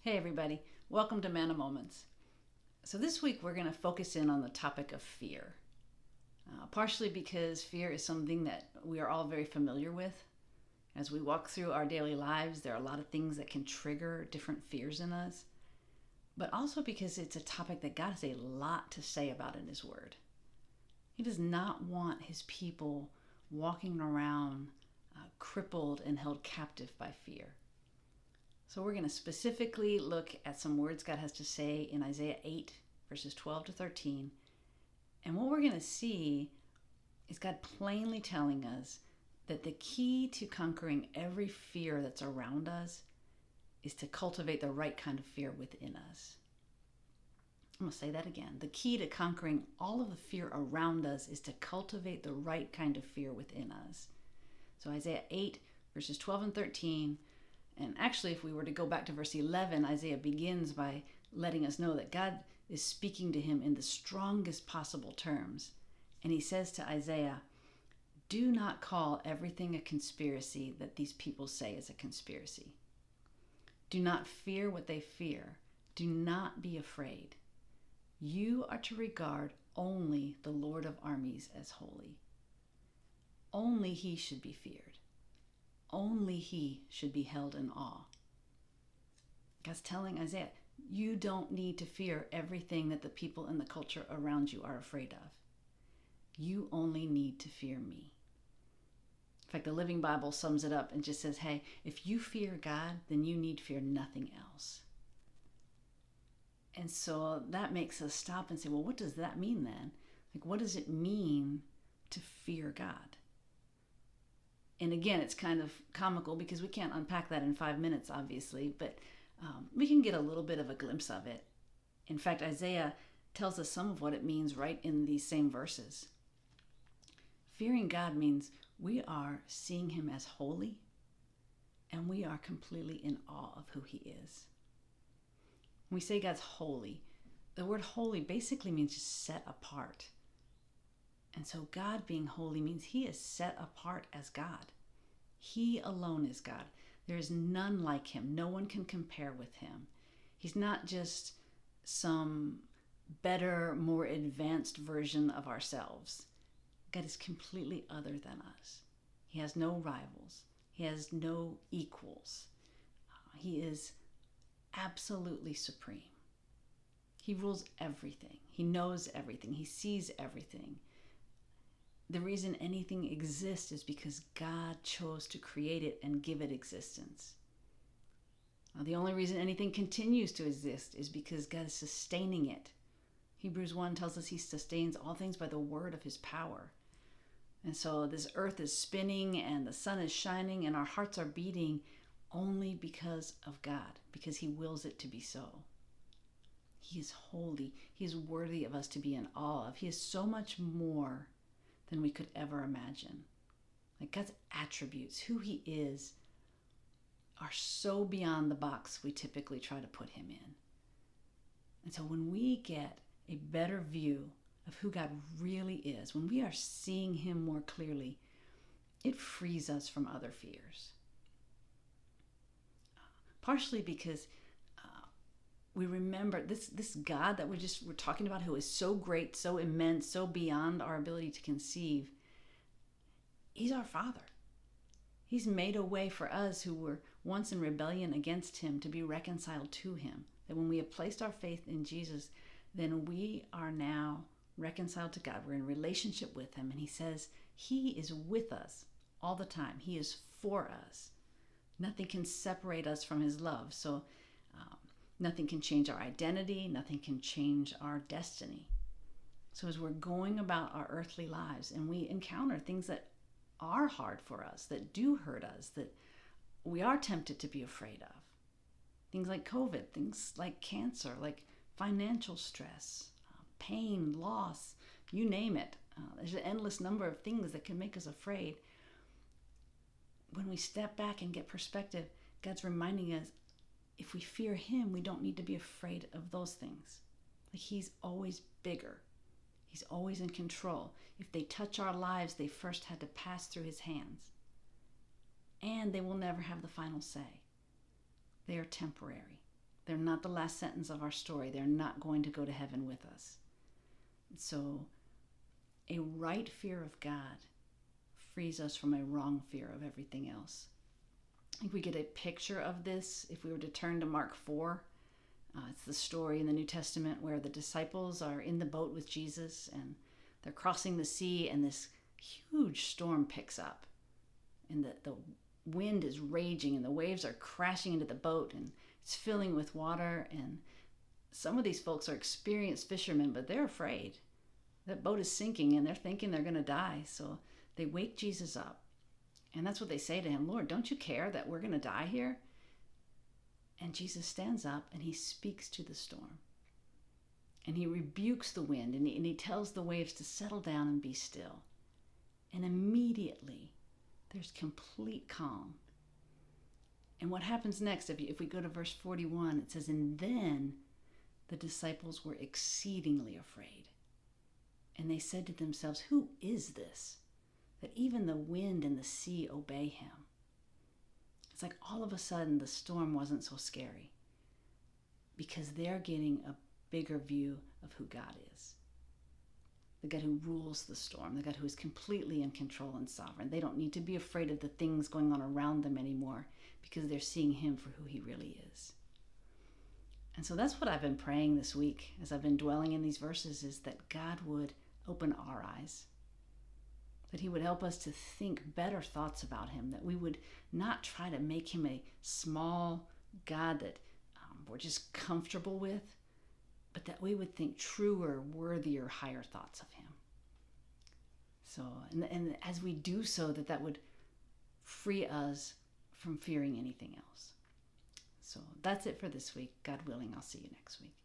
Hey everybody, welcome to Mana Moments. So this week we're going to focus in on the topic of fear. Partially because fear is something that we are all very familiar with. As we walk through our daily lives, there are a lot of things that can trigger different fears in us. But also because it's a topic that God has a lot to say about in His Word. He does not want His people walking around crippled and held captive by fear. So we're going to specifically look at some words God has to say in Isaiah 8, verses 12 to 13. And what we're going to see is God plainly telling us that the key to conquering every fear that's around us is to cultivate the right kind of fear within us. I'm going to say that again. The key to conquering all of the fear around us is to cultivate the right kind of fear within us. So Isaiah 8, verses 12 and 13. And actually, if we were to go back to verse 11, Isaiah begins by letting us know that God is speaking to him in the strongest possible terms. And he says to Isaiah, "Do not call everything a conspiracy that these people say is a conspiracy. Do not fear what they fear. Do not be afraid. You are to regard only the Lord of armies as holy. Only he should be feared. Only he should be held in awe." God's telling Isaiah, you don't need to fear everything that the people in the culture around you are afraid of. You only need to fear me. In fact, the Living Bible sums it up and just says, hey, if you fear God, then you need fear nothing else. And so that makes us stop and say, well, what does that mean then? Like, what does it mean to fear God? And again, it's kind of comical because we can't unpack that in 5 minutes, obviously, but we can get a little bit of a glimpse of it. In fact, Isaiah tells us some of what it means right in these same verses. Fearing God means we are seeing him as holy, and we are completely in awe of who he is. When we say God's holy, the word holy basically means just set apart. And so God being holy means he is set apart as God. He alone is God. There is none like him. No one can compare with him. He's not just some better, more advanced version of ourselves. God is completely other than us. He has no rivals. He has no equals. He is absolutely supreme. He rules everything. He knows everything. He sees everything. The reason anything exists is because God chose to create it and give it existence. Now, the only reason anything continues to exist is because God is sustaining it. Hebrews 1 tells us he sustains all things by the word of his power. And so this earth is spinning and the sun is shining and our hearts are beating only because of God, because he wills it to be so. He is holy. He is worthy of us to be in awe of. He is so much more than we could ever imagine. Like God's attributes, who he is, are so beyond the box we typically try to put him in. And so when we get a better view of who God really is, when we are seeing him more clearly, it frees us from other fears. Partially because we remember this God that we're talking about, who is so great, so immense, so beyond our ability to conceive. He's our Father. He's made a way for us who were once in rebellion against him to be reconciled to him. That when we have placed our faith in Jesus, then we are now reconciled to God. We're in relationship with him. And he says he is with us all the time. He is for us. Nothing can separate us from his love. So nothing can change our identity. Nothing can change our destiny. So as we're going about our earthly lives and we encounter things that are hard for us, that do hurt us, that we are tempted to be afraid of, things like COVID, things like cancer, like financial stress, pain, loss, you name it. There's an endless number of things that can make us afraid. When we step back and get perspective, God's reminding us, if we fear him, we don't need to be afraid of those things. Like he's always bigger. He's always in control. If they touch our lives, they first had to pass through his hands. And they will never have the final say. They are temporary. They're not the last sentence of our story. They're not going to go to heaven with us. So a right fear of God frees us from a wrong fear of everything else. I think we get a picture of this if we were to turn to Mark 4. It's the story in the New Testament where the disciples are in the boat with Jesus and they're crossing the sea, and this huge storm picks up. And the wind is raging and the waves are crashing into the boat and it's filling with water. And some of these folks are experienced fishermen, but they're afraid. That boat is sinking and they're thinking they're going to die. So they wake Jesus up. And that's what they say to him: Lord, don't you care that we're going to die here? And Jesus stands up and he speaks to the storm. And he rebukes the wind, and he tells the waves to settle down and be still. And immediately there's complete calm. And what happens next, if we go to verse 41, it says, and then the disciples were exceedingly afraid. And they said to themselves, who is this, that even the wind and the sea obey him? It's like all of a sudden the storm wasn't so scary, because they're getting a bigger view of who God is. The God who rules the storm, the God who is completely in control and sovereign. They don't need to be afraid of the things going on around them anymore, because they're seeing him for who he really is. And so that's what I've been praying this week as I've been dwelling in these verses, is that God would open our eyes, that he would help us to think better thoughts about him, that we would not try to make him a small God that we're just comfortable with, but that we would think truer, worthier, higher thoughts of him. So, and as we do so, that would free us from fearing anything else. So that's it for this week. God willing, I'll see you next week.